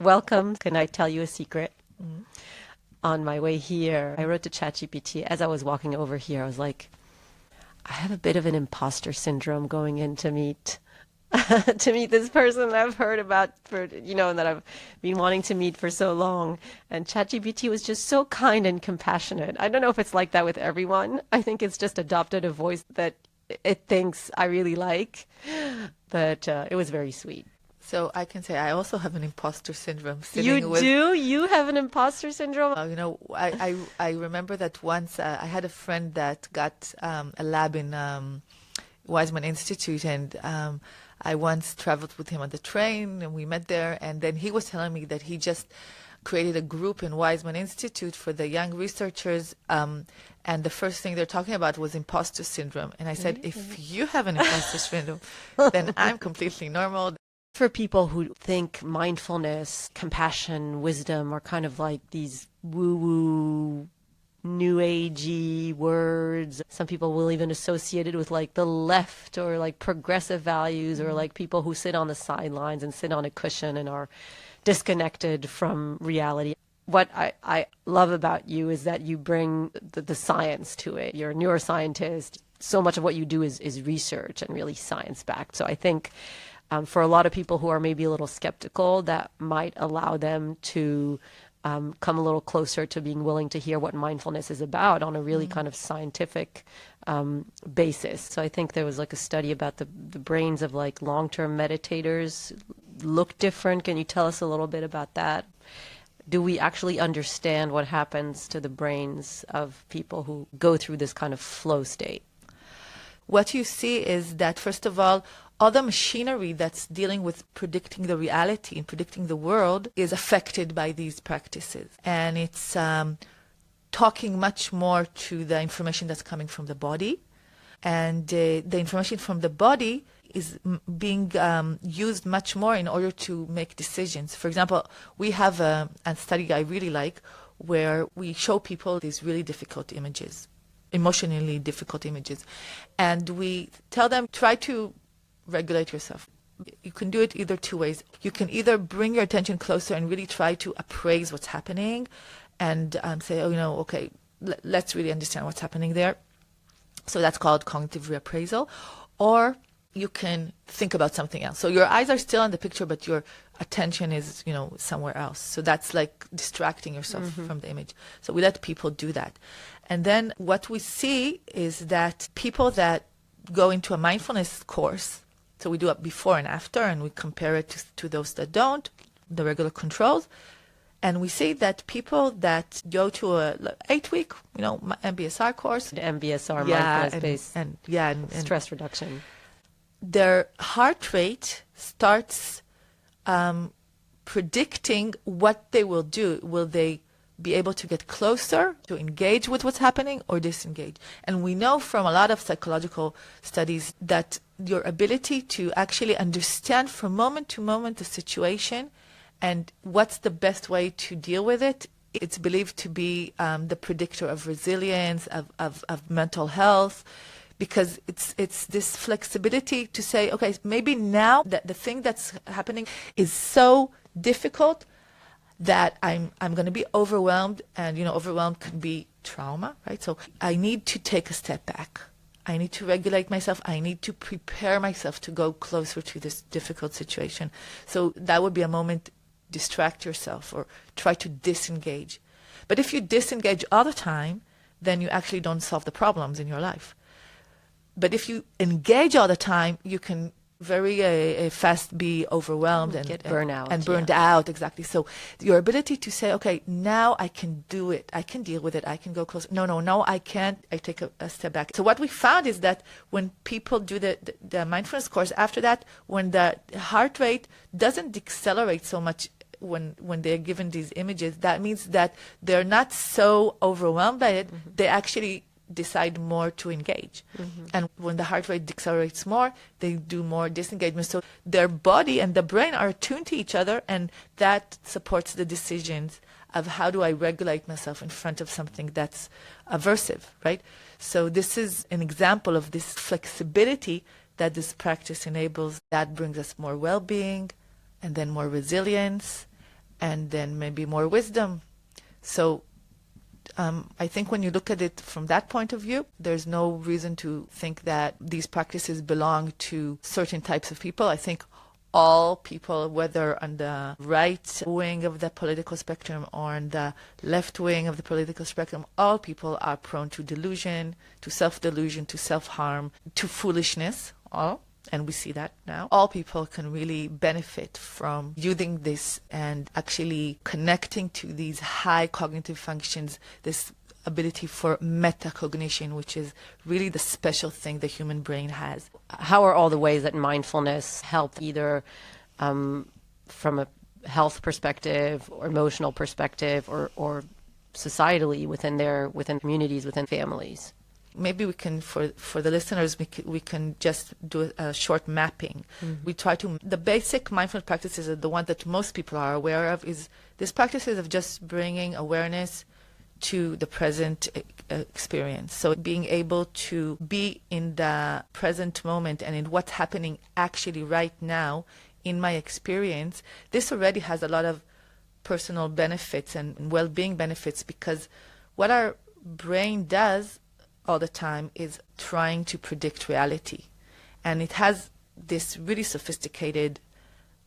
Welcome. Can I tell you a secret? Mm. On my way here, I wrote to ChatGPT. As I was walking over here, I was like, I have a bit of an imposter syndrome going in to meet to meet this person that I've heard about and that I've been wanting to meet for so long. And ChatGPT was just so kind and compassionate. I don't know if it's like that with everyone. I think it's just adopted a voice that it thinks I really like, but it was very sweet. So I can say I also have an imposter syndrome. You do? You have an imposter syndrome? I remember that once I had a friend that got a lab in Weizmann Institute, and I once traveled with him on the train, and we met there, and then he was telling me that he just created a group in Weizmann Institute for the young researchers, and the first thing they're talking about was imposter syndrome. And I said, if you have an imposter syndrome, then I'm completely normal. For people who think mindfulness, compassion, wisdom are kind of like these woo-woo, new agey words. Some people will even associate it with like the left or like progressive values, or like people who sit on the sidelines and sit on a cushion and are disconnected from reality. What I love about you is that you bring the science to it. You're a neuroscientist. So much of what you do is research and really science-backed. So I think for a lot of people who are maybe a little skeptical, that might allow them to come a little closer to being willing to hear what mindfulness is about on a really kind of scientific basis. So I think there was like a study about the brains of like long-term meditators look different. Can you tell us a little bit about that? Do we actually understand what happens to the brains of people who go through this kind of flow state? What you see is that, first of all the machinery that's dealing with predicting the reality and predicting the world is affected by these practices. And it's talking much more to the information that's coming from the body. And the information from the body is being used much more in order to make decisions. For example, we have a study I really like where we show people these really difficult images, emotionally difficult images. And we tell them, try to regulate yourself. You can do it either two ways. You can either bring your attention closer and really try to appraise what's happening and say, okay, let's really understand what's happening there. So that's called cognitive reappraisal. Or you can think about something else. So your eyes are still on the picture, but your attention is, somewhere else. So that's like distracting yourself from the image. So we let people do that. And then what we see is that people that go into a mindfulness course, so we do it before and after, and we compare it to those that don't, the regular controls. And we see that people that go to a 8-week, MBSR course. The MBSR, mindfulness-based and stress reduction. Their heart rate starts predicting what they will do. Will they be able to get closer, to engage with what's happening, or disengage? And we know from a lot of psychological studies that your ability to actually understand from moment to moment the situation and what's the best way to deal with it, it's believed to be the predictor of resilience, of mental health, because it's this flexibility to say, okay, maybe now that the thing that's happening is so difficult that I'm going to be overwhelmed, and overwhelmed can be trauma, right? So I need to take a step back. I need to regulate myself. I need to prepare myself to go closer to this difficult situation. So that would be a moment, distract yourself or try to disengage. But if you disengage all the time, then you actually don't solve the problems in your life. But if you engage all the time, you can very fast be overwhelmed and get burnout and burned out. Exactly. So your ability to say, okay, now I can do it. I can deal with it. I can go close. No, I can't. I take a step back. So what we found is that when people do the mindfulness course, after that, when the heart rate doesn't decelerate so much when they're given these images, that means that they're not so overwhelmed by it. They actually decide more to engage. And when the heart rate decelerates more, they do more disengagement. So their body and the brain are attuned to each other, and that supports the decisions of how do I regulate myself in front of something that's aversive, right? So this is an example of this flexibility that this practice enables. That brings us more well-being, and then more resilience, and then maybe more wisdom. So I think when you look at it from that point of view, there's no reason to think that these practices belong to certain types of people. I think all people, whether on the right wing of the political spectrum or on the left wing of the political spectrum, all people are prone to delusion, to self-delusion, to self-harm, to foolishness, all. And we see that now. All people can really benefit from using this and actually connecting to these high cognitive functions, this ability for metacognition, which is really the special thing the human brain has. How are all the ways that mindfulness help either from a health perspective or emotional perspective or societally within communities, within families? Maybe we can, for the listeners, we can just do a short mapping. We try to, the basic mindfulness practices are the one that most people are aware of, is these practices of just bringing awareness to the present experience. So being able to be in the present moment and in what's happening actually right now in my experience, this already has a lot of personal benefits and well-being benefits, because what our brain does all the time is trying to predict reality. And it has this really sophisticated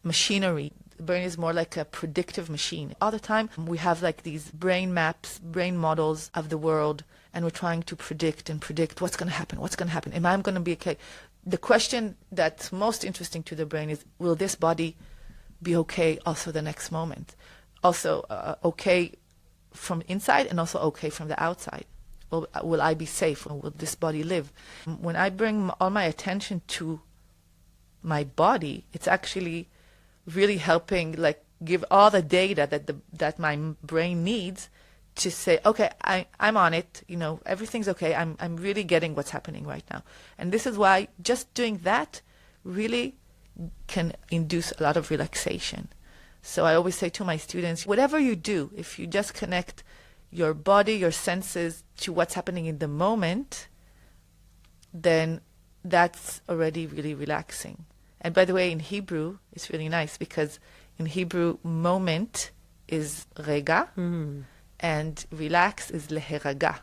machinery. The brain is more like a predictive machine. All the time we have like these brain maps, brain models of the world, and we're trying to predict what's going to happen, am I going to be okay? The question that's most interesting to the brain is, will this body be okay also the next moment? Also okay from inside and also okay from the outside. Will I be safe? Will this body live? When I bring all my attention to my body, it's actually really helping, like, give all the data that my brain needs to say, okay, I'm on it. Everything's okay. I'm really getting what's happening right now. And this is why just doing that really can induce a lot of relaxation. So I always say to my students, whatever you do, if you just connect your body, your senses to what's happening in the moment, then that's already really relaxing. And by the way, in Hebrew, it's really nice because in Hebrew, moment is rega, and relax is leheraga.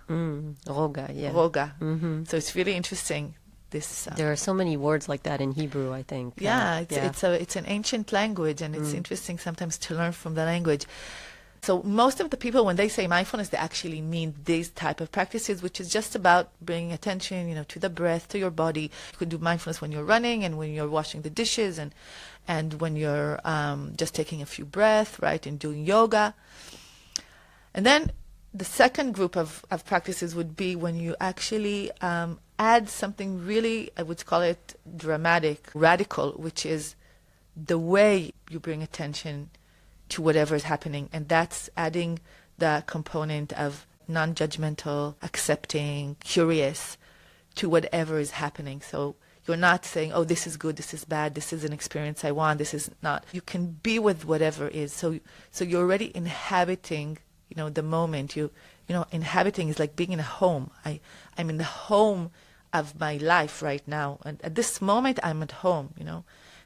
Roga, yeah. Roga. So it's really interesting. There are so many words like that in Hebrew, I think. Yeah, it's an ancient language, and it's interesting sometimes to learn from the language. So most of the people, when they say mindfulness, they actually mean these type of practices, which is just about bringing attention, to the breath, to your body. You could do mindfulness when you're running and when you're washing the dishes and when you're just taking a few breaths, right, and doing yoga. And then the second group of practices would be when you actually add something really, I would call it dramatic, radical, which is the way you bring attention to whatever is happening. And that's adding the component of non-judgmental, accepting, curious to whatever is happening. So you're not saying, oh, this is good, this is bad, this is an experience I want, this is not. You can be with whatever is. So you're already inhabiting, the moment. Inhabiting is like being in a home. I'm in the home of my life right now. And at this moment, I'm at home,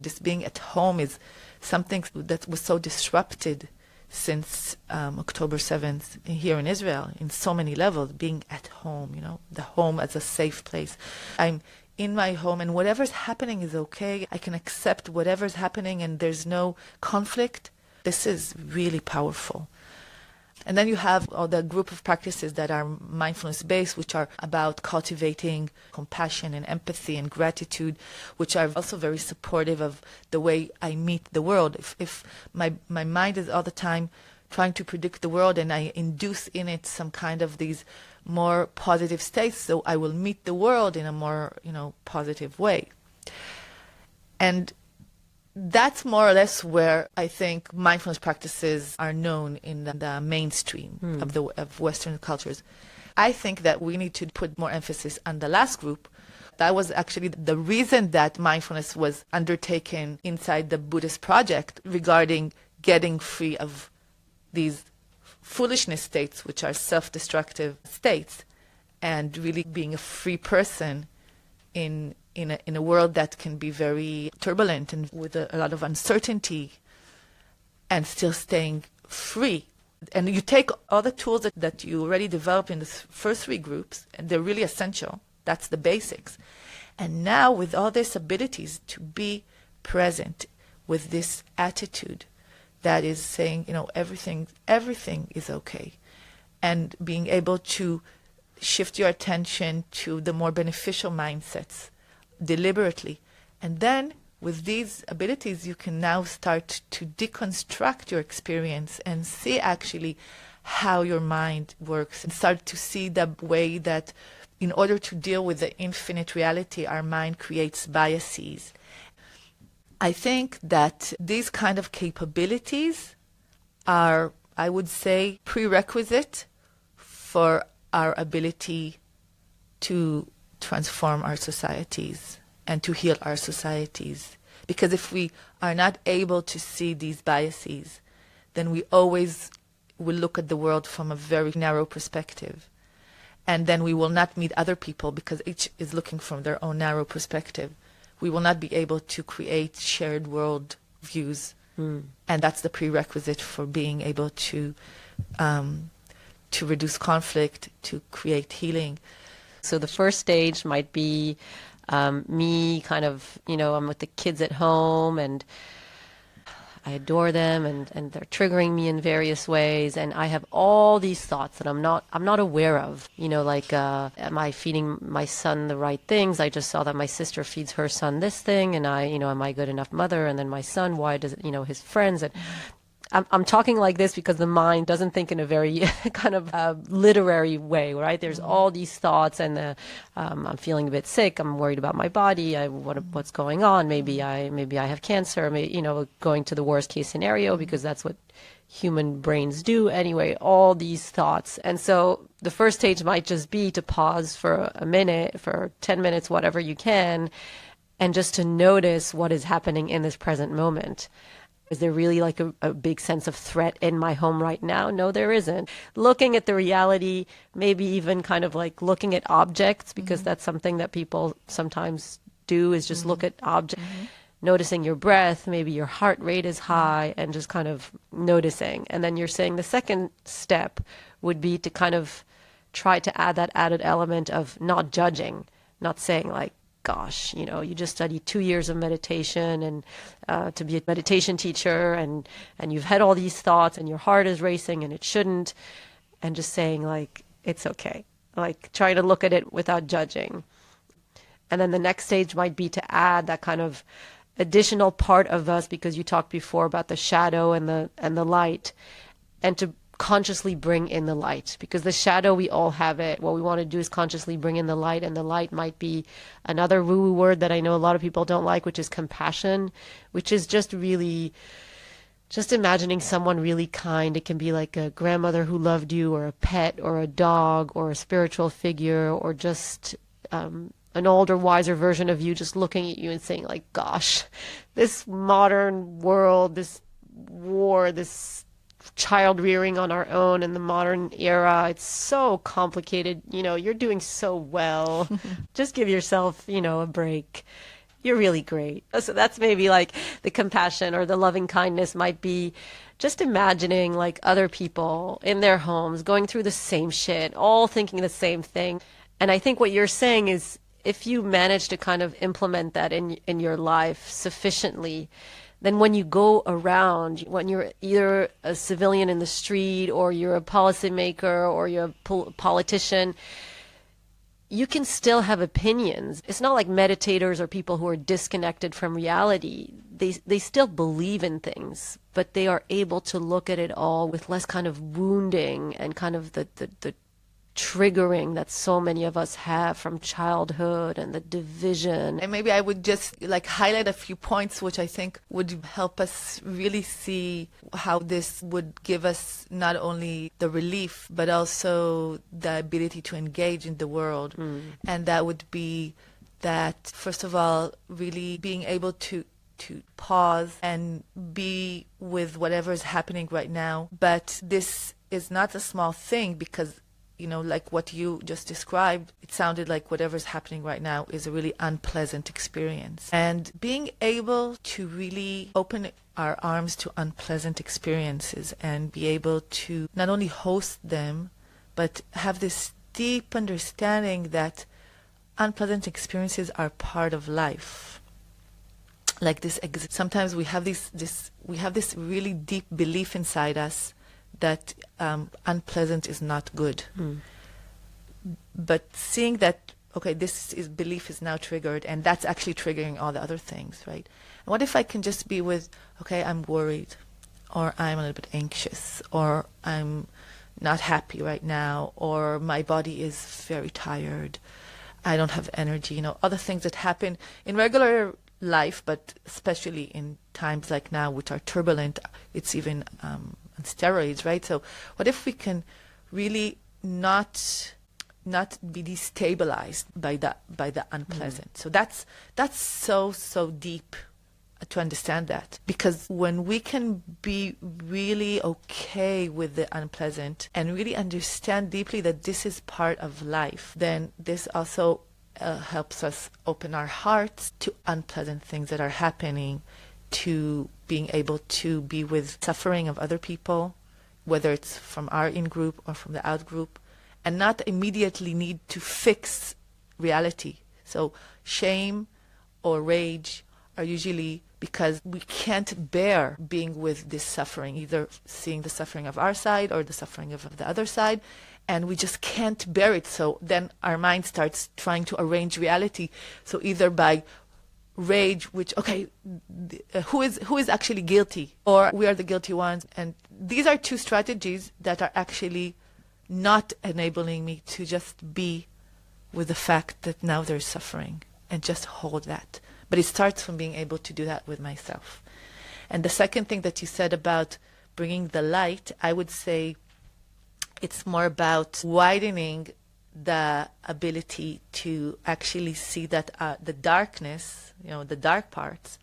This being at home is something that was so disrupted since October 7th here in Israel in so many levels, being at home, the home as a safe place. I'm in my home and whatever's happening is okay. I can accept whatever's happening and there's no conflict. This is really powerful. And then you have the group of practices that are mindfulness-based, which are about cultivating compassion and empathy and gratitude, which are also very supportive of the way I meet the world. If my mind is all the time trying to predict the world and I induce in it some kind of these more positive states, so I will meet the world in a more, positive way. And that's more or less where I think mindfulness practices are known in the mainstream of Western cultures. I think that we need to put more emphasis on the last group. That was actually the reason that mindfulness was undertaken inside the Buddhist project regarding getting free of these foolishness states, which are self-destructive states, and really being a free person in a world that can be very turbulent and with a lot of uncertainty, and still staying free. And you take all the tools that you already developed in the first 3 groups, and they're really essential. That's the basics. And now with all these abilities to be present with this attitude that is saying, everything is okay. And being able to shift your attention to the more beneficial mindsets deliberately. And then with these abilities, you can now start to deconstruct your experience and see actually how your mind works, and start to see the way that in order to deal with the infinite reality, our mind creates biases. I think that these kind of capabilities are, I would say, prerequisite for our ability to transform our societies and to heal our societies. Because if we are not able to see these biases, then we always will look at the world from a very narrow perspective. And then we will not meet other people because each is looking from their own narrow perspective. We will not be able to create shared world views. And that's the prerequisite for being able to reduce conflict, to create healing. So the first stage might be me kind of, I'm with the kids at home and I adore them and they're triggering me in various ways, and I have all these thoughts that I'm not aware of. Am I feeding my son the right things? I just saw that my sister feeds her son this thing, and am I a good enough mother? And then my son, why does his friends? And I'm talking like this because the mind doesn't think in a very kind of literary way, right? There's all these thoughts, and I'm feeling a bit sick. I'm worried about my body. What's going on? Maybe I have cancer. Going to the worst case scenario, because that's what human brains do anyway. All these thoughts, and so the first stage might just be to pause for a minute, for 10 minutes, whatever you can, and just to notice what is happening in this present moment. Is there really like a big sense of threat in my home right now? No, there isn't. Looking at the reality, maybe even kind of like looking at objects, because that's something that people sometimes do, is just look at objects. Noticing your breath, maybe your heart rate is high, and just kind of noticing. And then you're saying the second step would be to kind of try to add that added element of not judging, not saying like, gosh, you just studied 2 years of meditation and to be a meditation teacher, and you've had all these thoughts and your heart is racing and it shouldn't, and just saying like, it's okay. Like trying to look at it without judging. And then the next stage might be to add that kind of additional part of us, because you talked before about the shadow and the light, and to consciously bring in the light, because the shadow, we all have it. What we want to do is consciously bring in the light, and the light might be another woo-woo word that I know a lot of people don't like, which is compassion, which is just really just imagining someone really kind. It can be like a grandmother who loved you, or a pet, or a dog, or a spiritual figure, or just an older, wiser version of you just looking at you and saying like, gosh, this modern world, this war, this child rearing on our own in the modern era, it's so complicated. You're doing so well. Just give yourself, a break. You're really great. So that's maybe like the compassion, or the loving kindness might be just imagining like other people in their homes going through the same shit, all thinking the same thing. And I think what you're saying is, if you manage to kind of implement that in your life sufficiently, then when you go around, when you're either a civilian in the street, or you're a policymaker, or you're a politician, you can still have opinions. It's not like meditators or people who are disconnected from reality. They still believe in things, but they are able to look at it all with less kind of wounding and kind of the triggering that so many of us have from childhood, and the division. And maybe I would just like highlight a few points which I think would help us really see how this would give us not only the relief, but also the ability to engage in the world. And that would be that, first of all, really being able to pause and be with whatever is happening right now. But this is not a small thing, because like what you just described, it sounded like whatever's happening right now is a really unpleasant experience. And being able to really open our arms to unpleasant experiences and be able to not only host them, but have this deep understanding that unpleasant experiences are part of life. Like this, sometimes we have this really deep belief inside us that unpleasant is not good. But seeing that, okay, belief is now triggered, and that's actually triggering all the other things, right? And what if I can just be with, okay, I'm worried, or I'm a little bit anxious, or I'm not happy right now, or my body is very tired, I don't have energy, other things that happen in regular life, but especially in times like now, which are turbulent, it's even on steroids, right? So what if we can really not be destabilized by the unpleasant? So that's so deep to understand that, because when we can be really okay with the unpleasant and really understand deeply that this is part of life, then this also helps us open our hearts to unpleasant things that are happening, to being able to be with suffering of other people, whether it's from our in-group or from the out-group, and not immediately need to fix reality. So shame or rage are usually because we can't bear being with this suffering, either seeing the suffering of our side or the suffering of the other side, and we just can't bear it. So then our mind starts trying to arrange reality. So either by rage, which, okay, who is actually guilty, or we are the guilty ones. And these are two strategies that are actually not enabling me to just be with the fact that now there's suffering and just hold that. But it starts from being able to do that with myself. And the second thing that you said about bringing the light, I would say it's more about widening the ability to actually see that the darkness, the dark parts,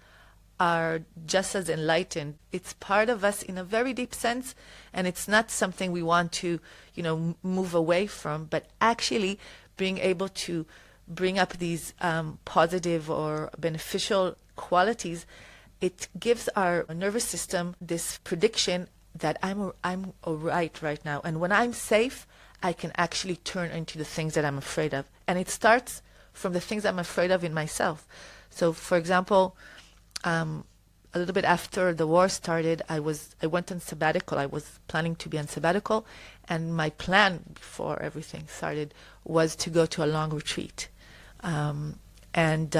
are just as enlightened. It's part of us in a very deep sense, and it's not something we want to, move away from, but actually being able to bring up these positive or beneficial qualities, it gives our nervous system this prediction that I'm all right now. And when I'm safe, I can actually turn into the things that I'm afraid of. And it starts from the things I'm afraid of in myself. So, for example, a little bit after the war started, I went on sabbatical. I was planning to be on sabbatical, and my plan before everything started was to go to a long retreat. I had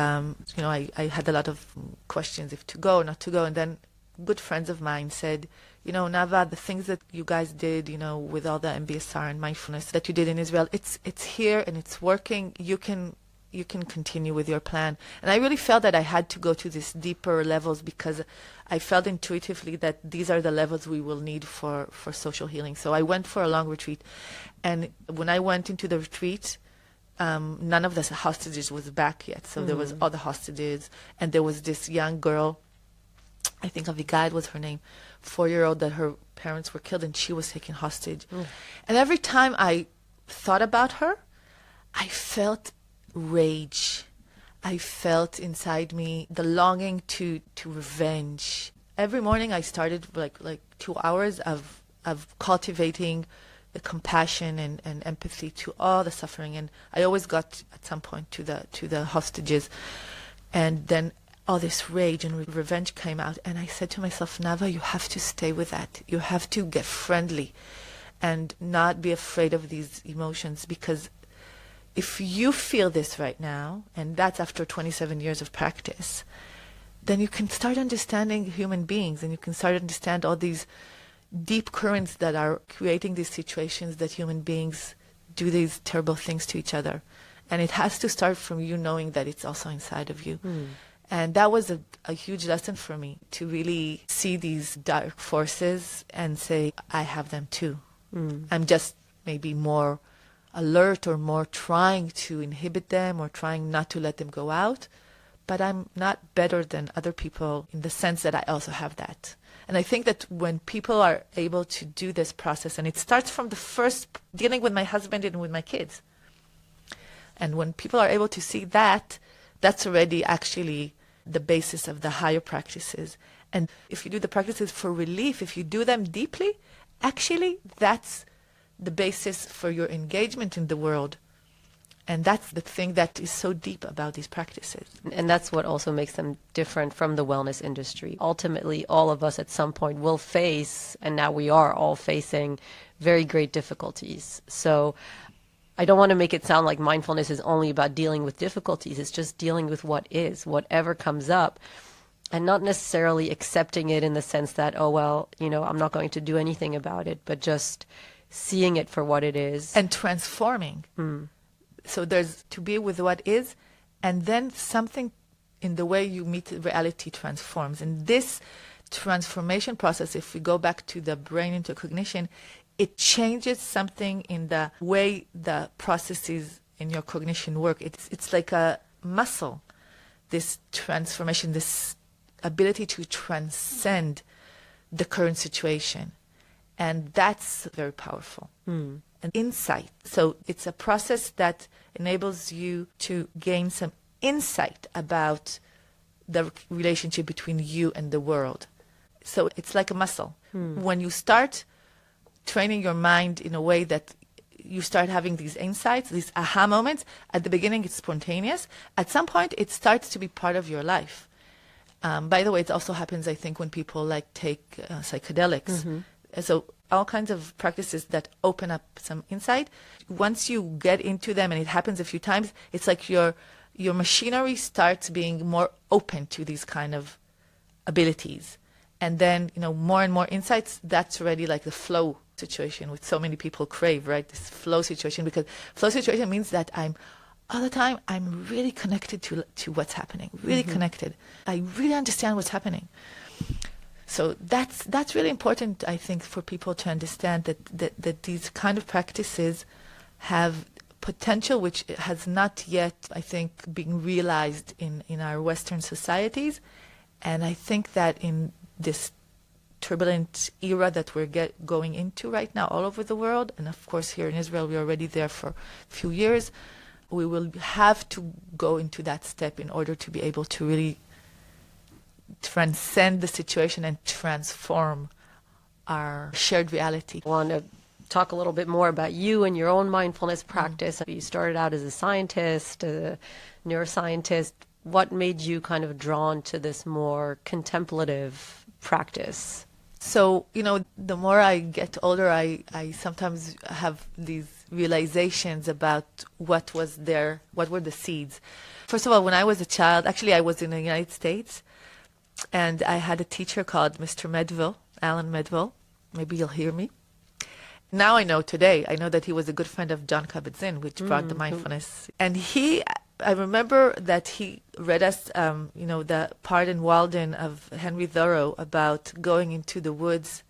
a lot of questions if to go or not to go, and then good friends of mine said, Nava, the things that you guys did, with all the MBSR and mindfulness that you did in Israel, it's here and it's working. You can continue with your plan. And I really felt that I had to go to these deeper levels, because I felt intuitively that these are the levels we will need for social healing. So I went for a long retreat. And when I went into the retreat, none of the hostages was back yet. So there was all the hostages, and there was this young girl, I think Avigail was her name, 4-year-old, that her parents were killed and she was taken hostage. And every time I thought about her, I felt rage. I felt inside me the longing to revenge. Every morning I started like 2 hours of cultivating the compassion and empathy to all the suffering. And I always got at some point to the hostages. And then all this rage and revenge came out. And I said to myself, Nava, you have to stay with that. You have to get friendly and not be afraid of these emotions, because if you feel this right now, and that's after 27 years of practice, then you can start understanding human beings, and you can start to understand all these deep currents that are creating these situations that human beings do these terrible things to each other. And it has to start from you knowing that it's also inside of you. And that was a huge lesson for me, to really see these dark forces and say, I have them too. I'm just maybe more alert, or more trying to inhibit them, or trying not to let them go out. But I'm not better than other people in the sense that I also have that. And I think that when people are able to do this process, and it starts from the first dealing with my husband and with my kids, and when people are able to see that, that's already actually the basis of the higher practices. And if you do the practices for relief, if you do them deeply, actually that's the basis for your engagement in the world. And that's the thing that is so deep about these practices. And that's what also makes them different from the wellness industry. Ultimately, all of us at some point will face, and now we are all facing, very great difficulties. So I don't want to make it sound like mindfulness is only about dealing with difficulties. It's just dealing with what is, whatever comes up, and not necessarily accepting it in the sense that, oh, well, I'm not going to do anything about it, but just seeing it for what it is. And transforming. So there's to be with what is, and then something in the way you meet reality transforms. And this transformation process, if we go back to the brain into cognition, it changes something in the way the processes in your cognition work. It's like a muscle, this transformation, this ability to transcend the current situation. And that's very powerful. An insight. So it's a process that enables you to gain some insight about the relationship between you and the world. So it's like a muscle. When you start training your mind in a way that you start having these insights, these aha moments, at the beginning it's spontaneous. At some point it starts to be part of your life. By the way, it also happens, I think, when people take psychedelics. So all kinds of practices that open up some insight. Once you get into them, and it happens a few times, it's like your machinery starts being more open to these kind of abilities. And then, more and more insights, that's already like the flow situation, which so many people crave, right? This flow situation, because flow situation means that all the time, I'm really connected to what's happening, really connected. I really understand what's happening. So that's really important, I think, for people to understand that these kind of practices have potential which has not yet, I think, been realized in our Western societies. And I think that in this turbulent era that we're going into right now all over the world, and of course here in Israel, we're already there for a few years, we will have to go into that step in order to be able to really transcend the situation and transform our shared reality. I want to talk a little bit more about you and your own mindfulness practice. You started out as a scientist, a neuroscientist. What made you kind of drawn to this more contemplative practice? So, the more I get older, I sometimes have these realizations about what were the seeds. First of all, when I was a child, actually I was in the United States, and I had a teacher called Mr. Medville, Alan Medville. Maybe you'll hear me. Now I know that he was a good friend of John Kabat-Zinn, which brought the mindfulness. And I remember that he read us, the part in Walden of Henry Thoreau about going into the woods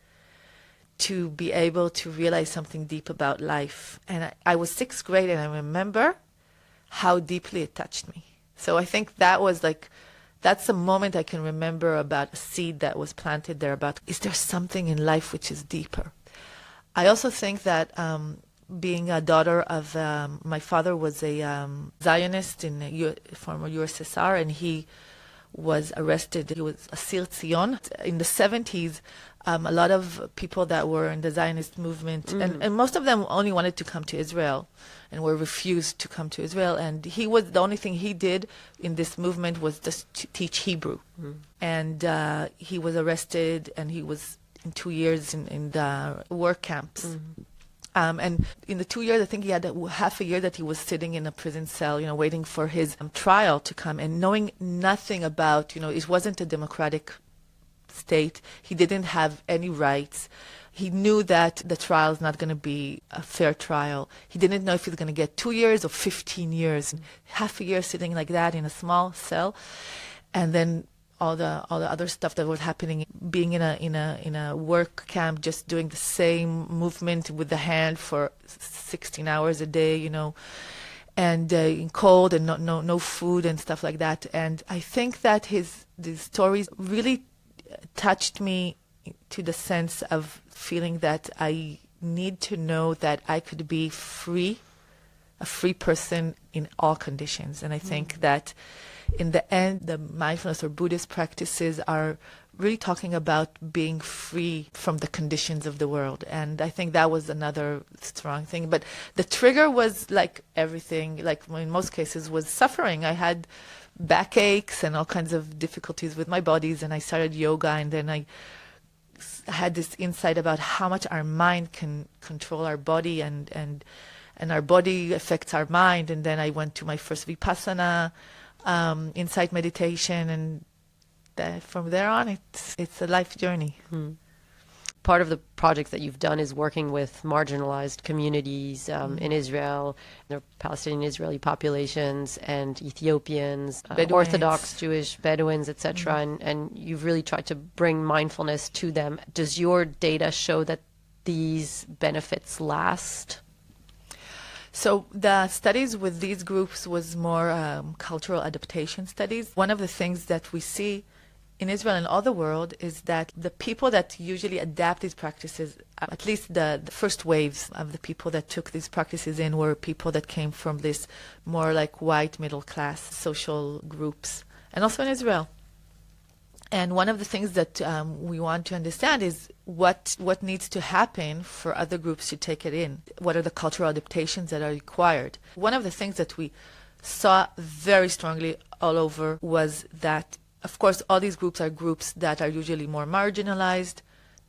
to be able to realize something deep about life. And I was 6th grade, and I remember how deeply it touched me. So I think that's a moment I can remember about a seed that was planted there about, is there something in life which is deeper? I also think that being a daughter of, my father was a Zionist in the former USSR, and he was arrested. He was Asir Tzion. In the 70s, a lot of people that were in the Zionist movement, and most of them only wanted to come to Israel and were refused to come to Israel. And the only thing he did in this movement was just to teach Hebrew. And he was arrested, and he was in 2 years in the work camps. And in the 2 years, I think he had half a year that he was sitting in a prison cell, waiting for his trial to come, and knowing nothing about, it wasn't a democratic state. He didn't have any rights. He knew that the trial is not going to be a fair trial. He didn't know if he was going to get 2 years or 15 years. Half a year sitting like that in a small cell, and then all the other stuff that was happening, being in a work camp, just doing the same movement with the hand for 16 hours a day, and in cold and no food and stuff like that. And I think that these stories really touched me to the sense of feeling that I need to know that I could be free, a free person in all conditions. And I think that in the end, the mindfulness or Buddhist practices are really talking about being free from the conditions of the world. And I think that was another strong thing. But the trigger was like everything, like in most cases, was suffering. I had backaches and all kinds of difficulties with my bodies, and I started yoga, and then I had this insight about how much our mind can control our body, and our body affects our mind. And then I went to my first Vipassana insight meditation, and from there on, it's a life journey. Part of the projects that you've done is working with marginalized communities in Israel, there are Palestinian Israeli populations and Ethiopians, Orthodox Jewish Bedouins, etc. And you've really tried to bring mindfulness to them. Does your data show that these benefits last? So the studies with these groups was more cultural adaptation studies. One of the things that we see in Israel and all the world is that the people that usually adapt these practices, at least the first waves of the people that took these practices in, were people that came from this more like white middle class social groups, and also in Israel. And one of the things that we want to understand is what needs to happen for other groups to take it in. What are the cultural adaptations that are required? One of the things that we saw very strongly all over was that, of course, all these groups are groups that are usually more marginalized.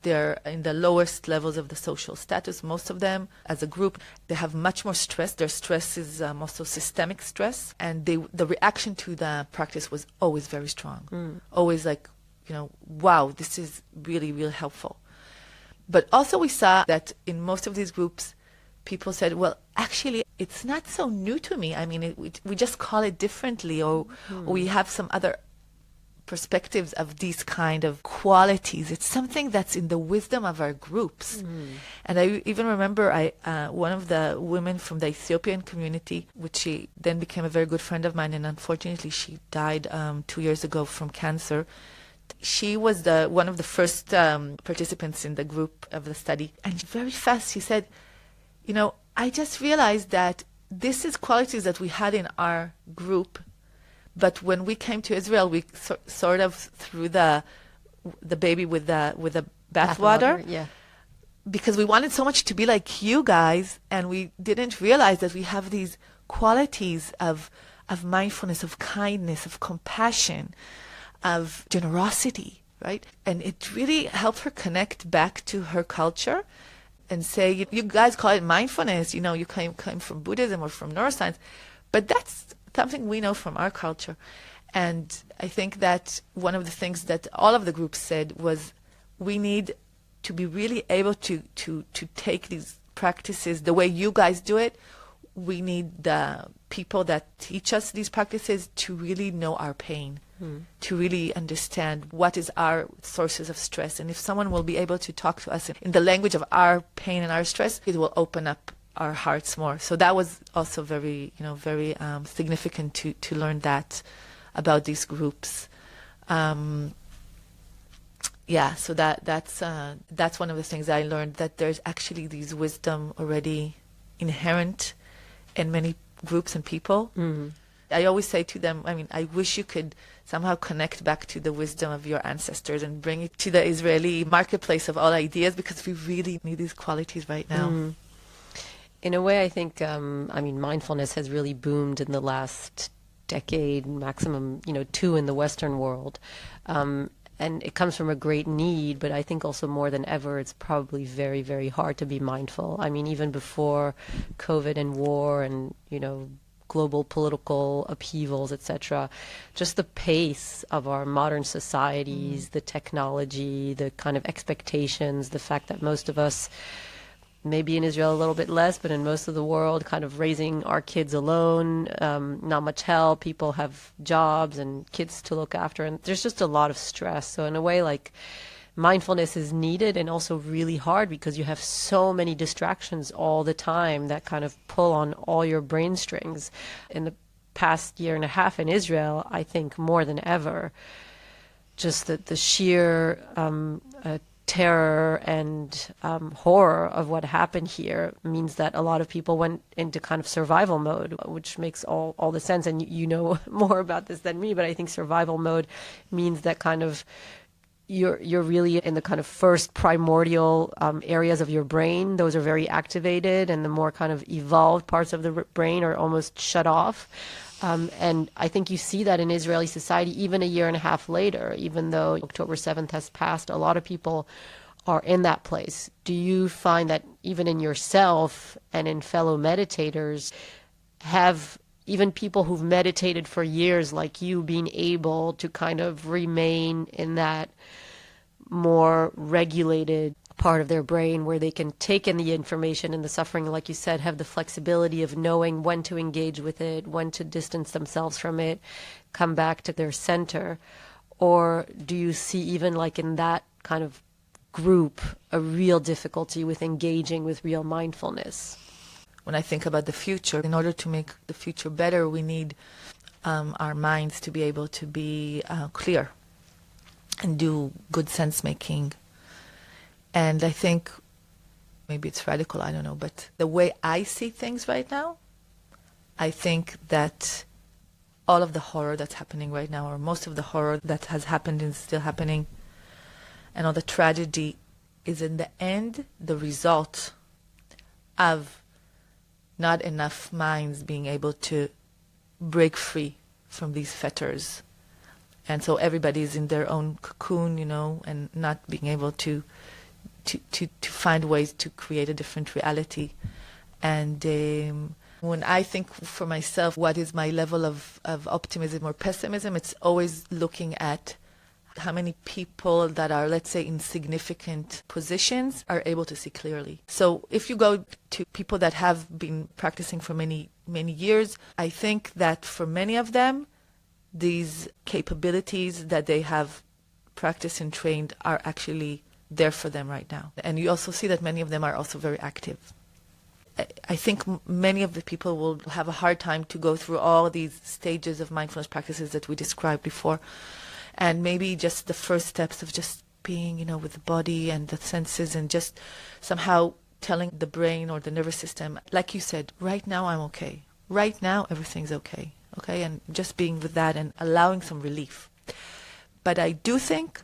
They're in the lowest levels of the social status, most of them. As a group, they have much more stress. Their stress is also systemic stress. And the reaction to the practice was always very strong. Always like, wow, this is really, really helpful. But also we saw that in most of these groups, people said, well, actually, it's not so new to me. I mean, we just call it differently, or we have some other perspectives of these kind of qualities. It's something that's in the wisdom of our groups. And I even remember one of the women from the Ethiopian community, which she then became a very good friend of mine, and unfortunately she died 2 years ago from cancer. She was one of the first participants in the group of the study. And very fast she said, I just realized that this is qualities that we had in our group, but when we came to Israel, we sort of threw the baby with the bathwater. Yeah. Because we wanted so much to be like you guys, and we didn't realize that we have these qualities of mindfulness, of kindness, of compassion, of generosity, right? And it really helped her connect back to her culture and say, you guys call it mindfulness, you came from Buddhism or from neuroscience, but that's something we know from our culture. And I think that one of the things that all of the groups said was, we need to be really able to take these practices the way you guys do it. We need the people that teach us these practices to really know our pain, to really understand what is our sources of stress. And if someone will be able to talk to us in the language of our pain and our stress, it will open up our hearts more. So that was also very significant to learn that about these groups. So that's one of the things I learned, that there's actually these wisdom already inherent in many groups and people. I always say to them, I wish you could somehow connect back to the wisdom of your ancestors and bring it to the Israeli marketplace of all ideas, because we really need these qualities right now. In a way, I think, mindfulness has really boomed in the last decade, maximum, 2 in the Western world. And it comes from a great need, but I think also more than ever, it's probably very, very hard to be mindful. Even before COVID and war and, global political upheavals, etc., just the pace of our modern societies, the technology, the kind of expectations, the fact that most of us, maybe in Israel a little bit less, but in most of the world, kind of raising our kids alone, not much help. People have jobs and kids to look after, and there's just a lot of stress. So in a way, like, mindfulness is needed and also really hard, because you have so many distractions all the time that kind of pull on all your brain strings. In the past year and a half in Israel, I think more than ever, just the sheer terror and horror of what happened here means that a lot of people went into kind of survival mode, which makes all the sense. And you know more about this than me, but I think survival mode means that kind of you're really in the kind of first primordial areas of your brain. Those are very activated, and the more kind of evolved parts of the brain are almost shut off. And I think you see that in Israeli society even a year and a half later, even though October 7th has passed, a lot of people are in that place. Do you find that even in yourself and in fellow meditators, have even people who've meditated for years like you being able to kind of remain in that more regulated part of their brain where they can take in the information and the suffering, like you said, have the flexibility of knowing when to engage with it, when to distance themselves from it, come back to their center? Or do you see even like in that kind of group a real difficulty with engaging with real mindfulness? When I think about the future, in order to make the future better, we need our minds to be able to be clear and do good sense making. And I think, maybe it's radical, I don't know, but the way I see things right now, I think that all of the horror that's happening right now, or most of the horror that has happened and is still happening, and all the tragedy is in the end the result of not enough minds being able to break free from these fetters. And so everybody's in their own cocoon, and not being able to find ways to create a different reality. And when I think for myself, what is my level of optimism or pessimism, it's always looking at how many people that are, let's say, in significant positions are able to see clearly. So if you go to people that have been practicing for many, many years, I think that for many of them, these capabilities that they have practiced and trained are actually there for them right now. And you also see that many of them are also very active. I think many of the people will have a hard time to go through all these stages of mindfulness practices that we described before. And maybe just the first steps of just being, with the body and the senses, and just somehow telling the brain or the nervous system, like you said, right now I'm okay. Right now everything's okay. Okay, and just being with that and allowing some relief. But I do think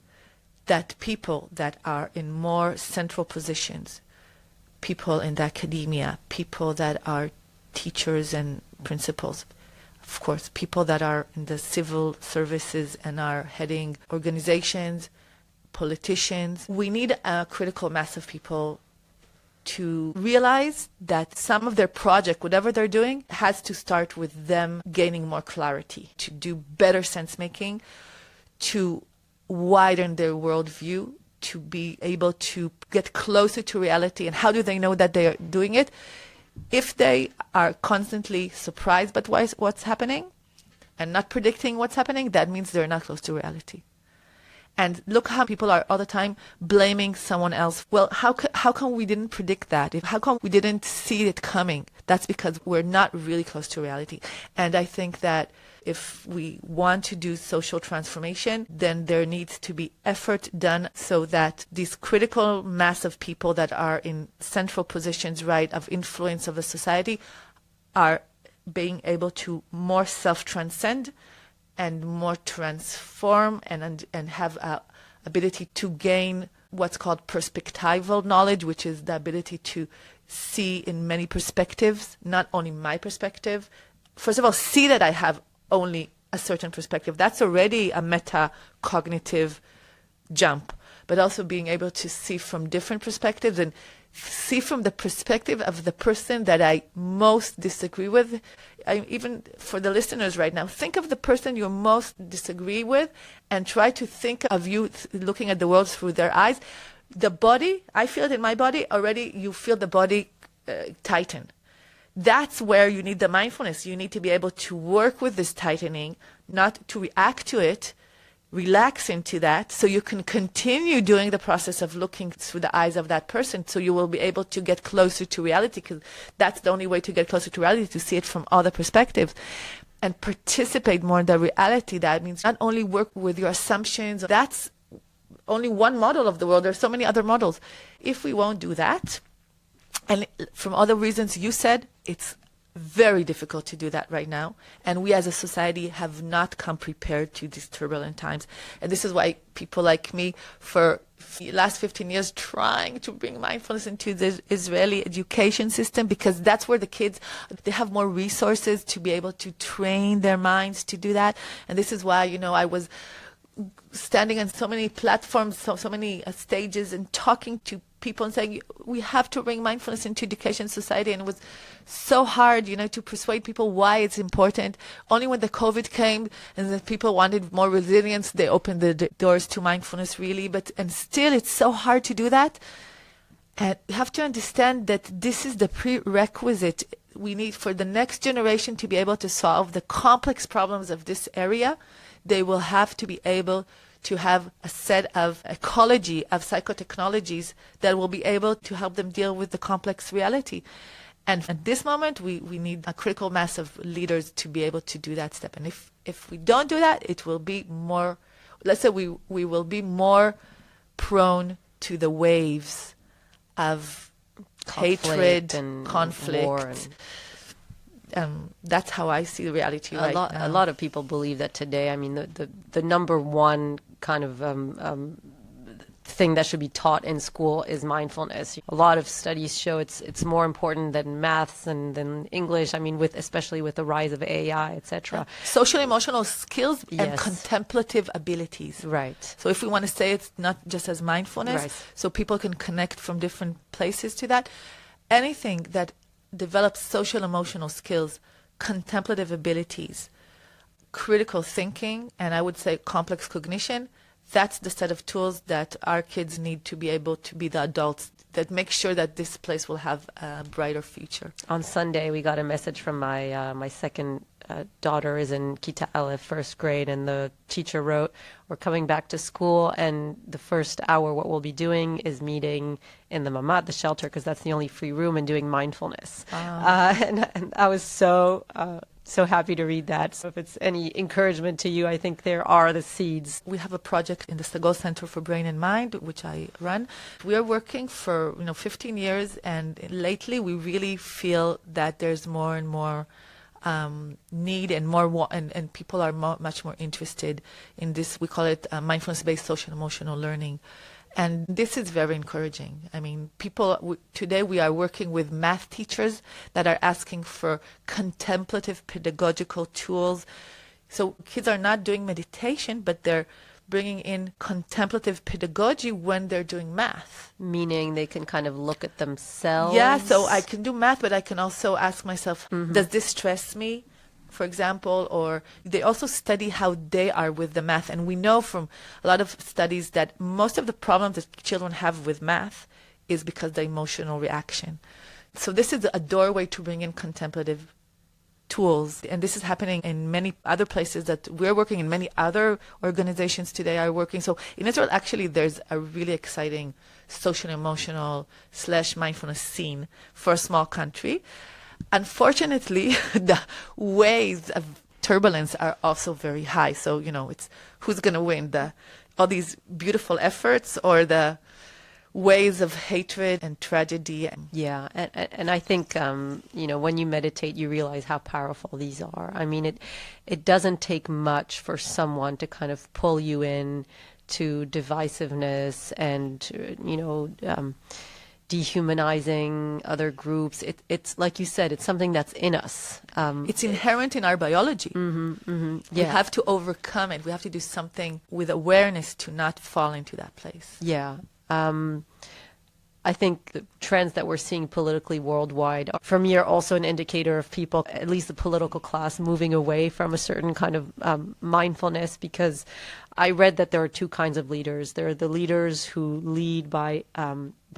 that people that are in more central positions, people in the academia, people that are teachers and principals, of course, people that are in the civil services and are heading organizations, politicians, we need a critical mass of people to realize that some of their project, whatever they're doing, has to start with them gaining more clarity, to do better sense making, to widen their worldview, to be able to get closer to reality. And how do they know that they are doing it? If they are constantly surprised by what's happening and not predicting what's happening, that means they're not close to reality. And look how people are all the time blaming someone else. Well, how come we didn't predict that? How come we didn't see it coming? That's because we're not really close to reality. And I think that if we want to do social transformation, then there needs to be effort done so that this critical mass of people that are in central positions, right, of influence of the society are being able to more self-transcend and more transform and have a ability to gain what's called perspectival knowledge, which is the ability to see in many perspectives, not only my perspective. First of all, see that I have only a certain perspective. That's already a meta-cognitive jump. But also being able to see from different perspectives and see from the perspective of the person that I most disagree with. Even for the listeners right now, think of the person you most disagree with and try to think of you looking at the world through their eyes. The body, I feel it in my body, already you feel the body tighten. That's where you need the mindfulness. You need to be able to work with this tightening, not to react to it, relax into that, so you can continue doing the process of looking through the eyes of that person, so you will be able to get closer to reality, because that's the only way to get closer to reality, to see it from other perspectives and participate more in the reality. That means not only work with your assumptions. That's only one model of the world. There's so many other models. If we won't do that, and from other reasons you said, it's very difficult to do that right now. And we as a society have not come prepared to these turbulent times. And this is why people like me, for the last 15 years, trying to bring mindfulness into the Israeli education system, because that's where the kids, they have more resources to be able to train their minds to do that. And this is why, I was standing on so many platforms, so many stages, and talking to people and saying, we have to bring mindfulness into education society. And it was so hard, to persuade people why it's important. Only when the COVID came and the people wanted more resilience, they opened the doors to mindfulness, really. And still, it's so hard to do that. And you have to understand that this is the prerequisite we need for the next generation to be able to solve the complex problems of this area. They will have to be able to have a set of ecology of psychotechnologies that will be able to help them deal with the complex reality. And at this moment, we need a critical mass of leaders to be able to do that step. And if we don't do that, it will be more, let's say we will be more prone to the waves of hatred and conflict. War that's how I see the reality right now. A lot of people believe that today. I mean, the number one kind of thing that should be taught in school is mindfulness. A lot of studies show it's more important than maths and than English. I mean, especially with the rise of AI, etc. Social emotional skills and Yes. contemplative abilities. Right. So if we want to say it's not just as mindfulness, Right. so people can connect from different places to that, anything that develops social emotional skills, contemplative abilities, critical thinking, and I would say complex cognition, that's the set of tools that our kids need to be able to be the adults that make sure that this place will have a brighter future. On Sunday, we got a message from my second daughter is in Kita Aleph, first grade, and the teacher wrote, "We're coming back to school, and the first hour, what we'll be doing is meeting in the mamat, the shelter, because that's the only free room, and doing mindfulness." And I was so happy to read that. So if it's any encouragement to you, I think there are the seeds. We have a project in the Sagol Center for Brain and Mind, which I run. We are working for 15 years, and lately we really feel that there's more and more need and more and people are much more interested in this. We call it mindfulness-based social emotional learning. And this is very encouraging. I mean, today we are working with math teachers that are asking for contemplative pedagogical tools. So kids are not doing meditation, but they're bringing in contemplative pedagogy when they're doing math. Meaning they can kind of look at themselves. Yeah, so I can do math, but I can also ask myself, does this stress me? For example, or they also study how they are with the math. And we know from a lot of studies that most of the problems that children have with math is because of the emotional reaction. So this is a doorway to bring in contemplative tools. And this is happening in many other places that we're working in. Many other organizations today are working. So in Israel, actually, there's a really exciting social emotional / mindfulness scene for a small country. Unfortunately, the waves of turbulence are also very high. So, it's who's going to win, all these beautiful efforts or the waves of hatred and tragedy. Yeah, and I think, when you meditate, you realize how powerful these are. I mean, it doesn't take much for someone to kind of pull you in to divisiveness and, dehumanizing other groups. It's like you said, it's something that's in us. It's inherent in our biology. Yeah. We have to overcome it. We have to do something with awareness to not fall into that place. Yeah. I think the trends that we're seeing politically worldwide, for me, are also an indicator of people, at least the political class, moving away from a certain kind of mindfulness, because I read that there are two kinds of leaders. There are the leaders who lead by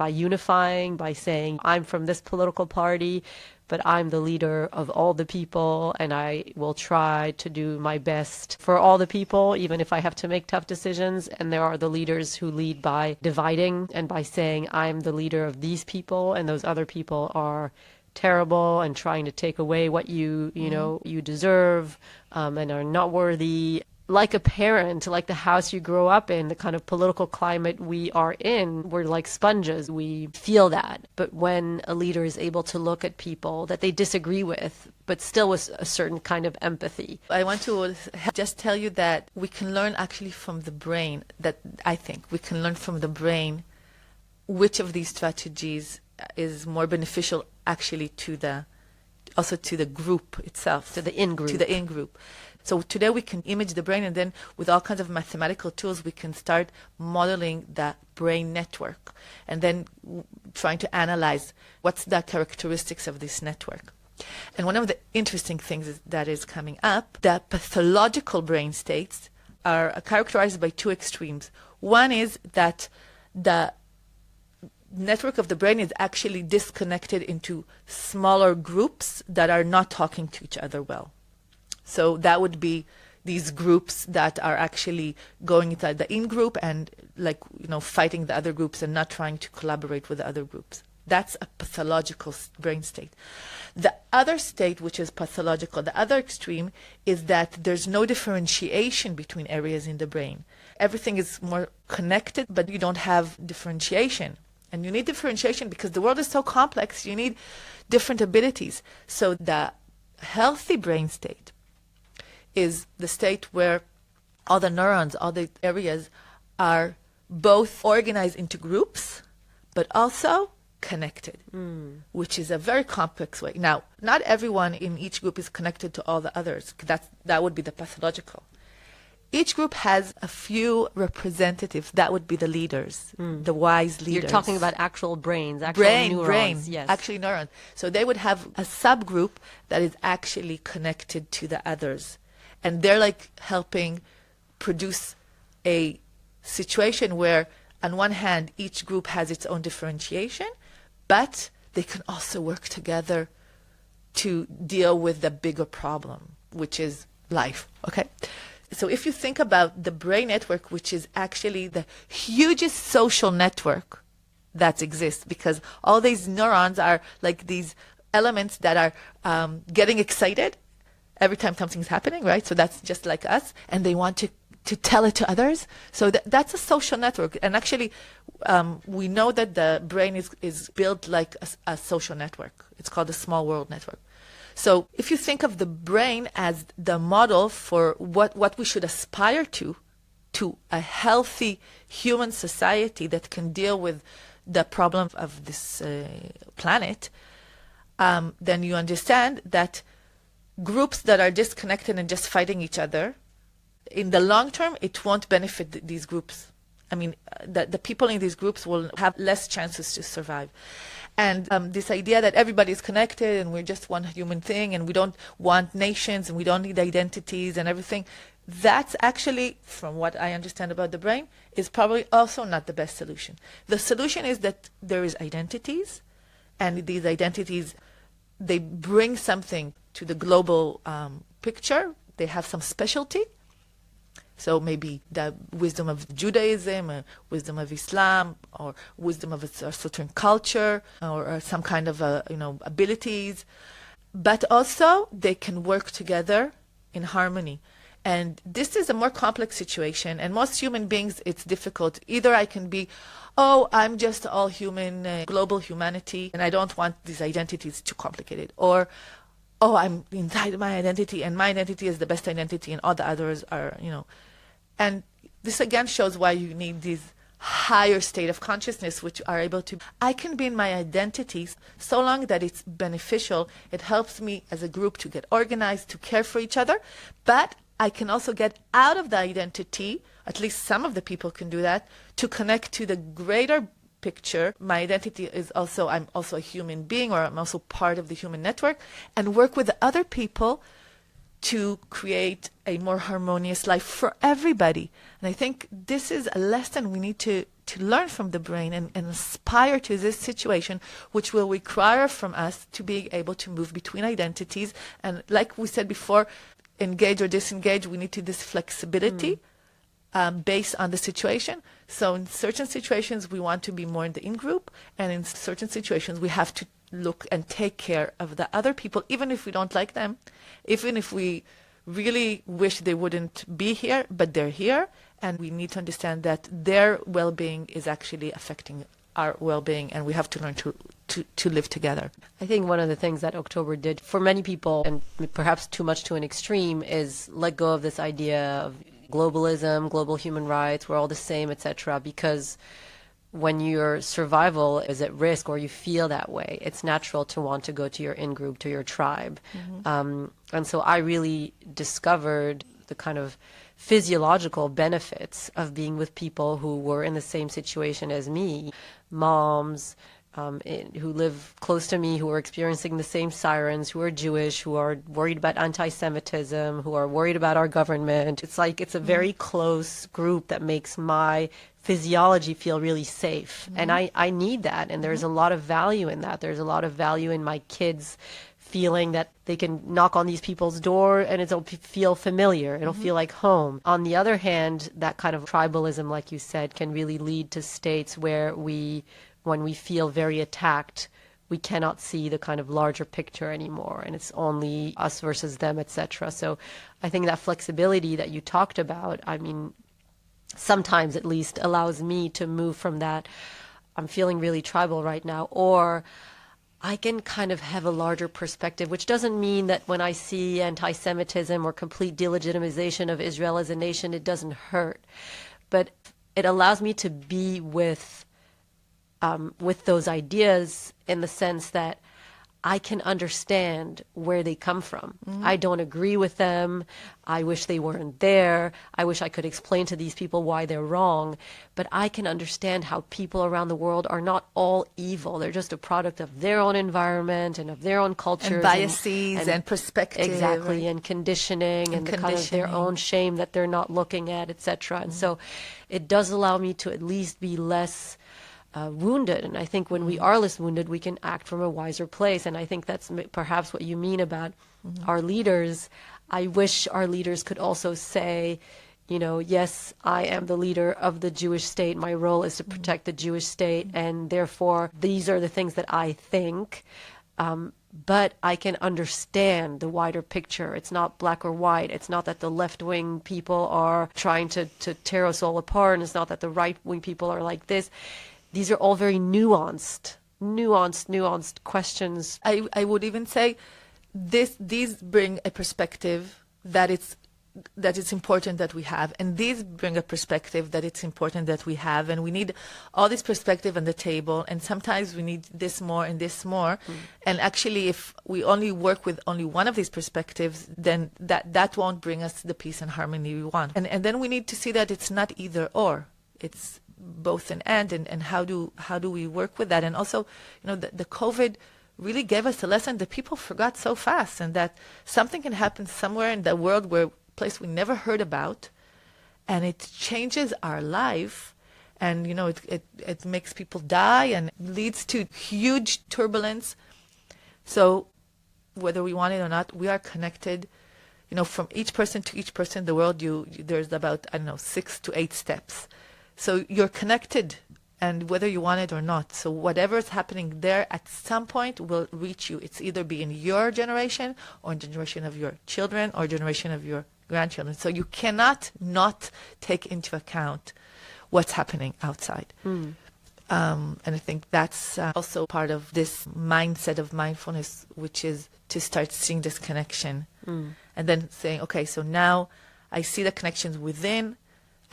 unifying, by saying, I'm from this political party, but I'm the leader of all the people, and I will try to do my best for all the people, even if I have to make tough decisions. And there are the leaders who lead by dividing and by saying, I'm the leader of these people, and those other people are terrible, and trying to take away what you deserve, and are not worthy. like a parent, like the house you grow up in, the kind of political climate we are in, we're like sponges. We feel that. But when a leader is able to look at people that they disagree with, but still with a certain kind of empathy. I want to just tell you that we can learn actually from the brain, that I think we can learn from the brain which of these strategies is more beneficial actually to the group itself. To the in-group. To the in-group. So today we can image the brain, and then with all kinds of mathematical tools we can start modeling the brain network and then trying to analyze what's the characteristics of this network. And one of the interesting things that is coming up, the pathological brain states are characterized by two extremes. One is that the network of the brain is actually disconnected into smaller groups that are not talking to each other well. So that would be these groups that are actually going inside the in-group and fighting the other groups and not trying to collaborate with the other groups. That's a pathological brain state. The other state, which is pathological, the other extreme, is that there's no differentiation between areas in the brain. Everything is more connected, but you don't have differentiation. And you need differentiation because the world is so complex, you need different abilities. So the healthy brain state is the state where all the neurons, all the areas are both organized into groups, but also connected, which is a very complex way. Now, not everyone in each group is connected to all the others. That would be the pathological. Each group has a few representatives. That would be the leaders, the wise leaders. You're talking about actual brains, actual neurons. Brain, yes. Actually neurons. So they would have a subgroup that is actually connected to the others. And they're like helping produce a situation where, on one hand, each group has its own differentiation, but they can also work together to deal with the bigger problem, which is life. Okay? So if you think about the brain network, which is actually the hugest social network that exists, because all these neurons are like these elements that are getting excited every time something's happening, right? So that's just like us, and they want to tell it to others. So that's a social network. And actually, we know that the brain is built like a social network. It's called the small world network. So if you think of the brain as the model for what we should aspire to a healthy human society that can deal with the problem of this planet, then you understand that groups that are disconnected and just fighting each other, in the long term, it won't benefit these groups. I mean, the people in these groups will have less chances to survive. And this idea that everybody is connected and we're just one human thing and we don't want nations and we don't need identities and everything, that's actually, from what I understand about the brain, is probably also not the best solution. The solution is that there is identities, and these identities, they bring something to the global picture. They have some specialty. So maybe the wisdom of Judaism, or wisdom of Islam, or wisdom of a certain culture, or some kind of abilities. But also they can work together in harmony. And this is a more complex situation. And most human beings, it's difficult. Either I can be, I'm just all human, global humanity, and I don't want these identities too complicated. Or, I'm inside my identity, and my identity is the best identity, and all the others are, And this again shows why you need these higher state of consciousness, which are able to, I can be in my identities so long that it's beneficial. It helps me as a group to get organized, to care for each other. But I can also get out of the identity, at least some of the people can do that, to connect to the greater picture. My identity is also, I'm also a human being, or I'm also part of the human network, and work with other people to create a more harmonious life for everybody. And I think this is a lesson we need to learn from the brain and aspire to this situation, which will require from us to be able to move between identities. And like we said before, engage or disengage, we need to this flexibility based on the situation. So in certain situations, we want to be more in the in-group, and in certain situations, we have to look and take care of the other people, even if we don't like them, even if we really wish they wouldn't be here, but they're here. And we need to understand that their well-being is actually affecting our well-being, and we have to learn to live together. I think one of the things that October did for many people, and perhaps too much to an extreme, is let go of this idea of globalism, global human rights, we're all the same, etc. Because when your survival is at risk or you feel that way, it's natural to want to go to your in-group, to your tribe. And so I really discovered the kind of physiological benefits of being with people who were in the same situation as me, moms who live close to me, who are experiencing the same sirens, who are Jewish, who are worried about anti-Semitism, who are worried about our government. It's like it's a very close group that makes my physiology feel really safe. And I need that. And there's a lot of value in that. There's a lot of value in my kids feeling that they can knock on these people's door and it'll feel familiar. It'll feel like home. On the other hand, that kind of tribalism, like you said, can really lead to states where when we feel very attacked, we cannot see the kind of larger picture anymore, and it's only us versus them, etc. So I think that flexibility that you talked about, I mean, sometimes at least allows me to move from that, I'm feeling really tribal right now, or I can kind of have a larger perspective, which doesn't mean that when I see anti-Semitism or complete delegitimization of Israel as a nation, it doesn't hurt. But it allows me to be with those ideas in the sense that I can understand where they come from. I don't agree with them. I wish they weren't there. I wish I could explain to these people why they're wrong. But I can understand how people around the world are not all evil. They're just a product of their own environment and of their own cultures. And biases and perspective. Exactly, and conditioning and the kind of their own shame that they're not looking at, etc. And so it does allow me to at least be less wounded. And I think when we are less wounded, we can act from a wiser place. And I think that's perhaps what you mean about our leaders. I wish our leaders could also say, you know, yes, I am the leader of the Jewish state. My role is to protect the Jewish state. And therefore, these are the things that I think. But I can understand the wider picture. It's not black or white. It's not that the left-wing people are trying to tear us all apart. And it's not that the right-wing people are like this. These are all very nuanced questions. I would even say these bring a perspective that it's important that we have, and these bring a perspective that it's important that we have, and we need all this perspective on the table, and sometimes we need this more and this more. And actually, if we only work with only one of these perspectives, then that won't bring us the peace and harmony we want. And then we need to see that it's not either or. It's both and how do we work with that? And also, you know, the COVID really gave us a lesson that people forgot so fast, and that something can happen somewhere in the world, where place we never heard about, and it changes our life, and you know, it makes people die and leads to huge turbulence. So whether we want it or not, we are connected. You know, from each person to each person in the world, there's about 6 to 8 steps. So you're connected, and whether you want it or not. So whatever is happening there at some point will reach you. It's either be in your generation, or in the generation of your children, or generation of your grandchildren. So you cannot not take into account what's happening outside. And I think that's also part of this mindset of mindfulness, which is to start seeing this connection. And then saying, okay, so now I see the connections within,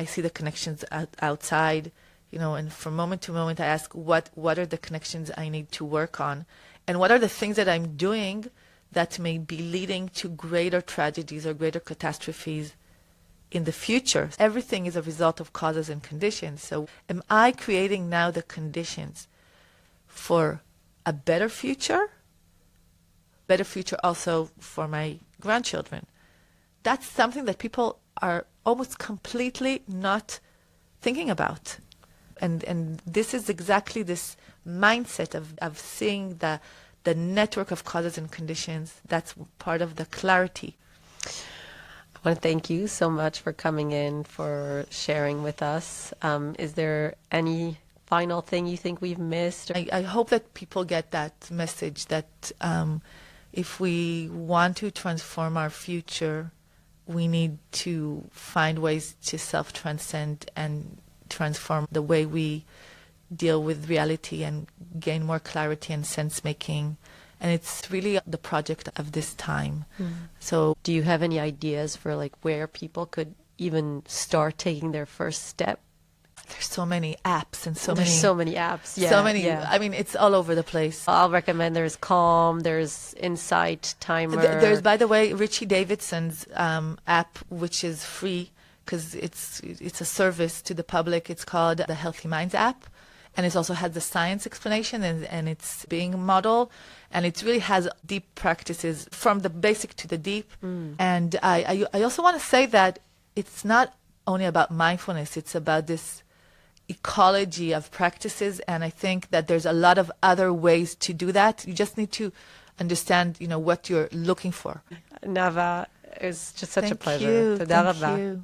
I see the connections outside, you know, and from moment to moment I ask, what are the connections I need to work on? And what are the things that I'm doing that may be leading to greater tragedies or greater catastrophes in the future? Everything is a result of causes and conditions. So am I creating now the conditions for a better future? Better future also for my grandchildren. That's something that people are almost completely not thinking about. And this is exactly this mindset of seeing the network of causes and conditions. That's part of the clarity. I want to thank you so much for coming in, for sharing with us. Is there any final thing you think we've missed? I hope that people get that message that if we want to transform our future, we need to find ways to self-transcend and transform the way we deal with reality and gain more clarity and sense-making. And it's really the project of this time. So Do you have any ideas for like where people could even start taking their first step? there's so many apps and There's so many apps. Yeah, so many. yeah. I mean, it's all over the place. I'll recommend there's Calm, there's Insight, Timer. There's, by the way, Richie Davidson's app, which is free because it's a service to the public. It's called the Healthy Minds app, and it also has the science explanation and it's being model, and it really has deep practices from the basic to the deep. And I also want to say that it's not only about mindfulness; it's about this ecology of practices, and I think that there's a lot of other ways to do that. You just need to understand, what you're looking for. Nava, it was just such a Thank pleasure. you. Toda Thank raba. you.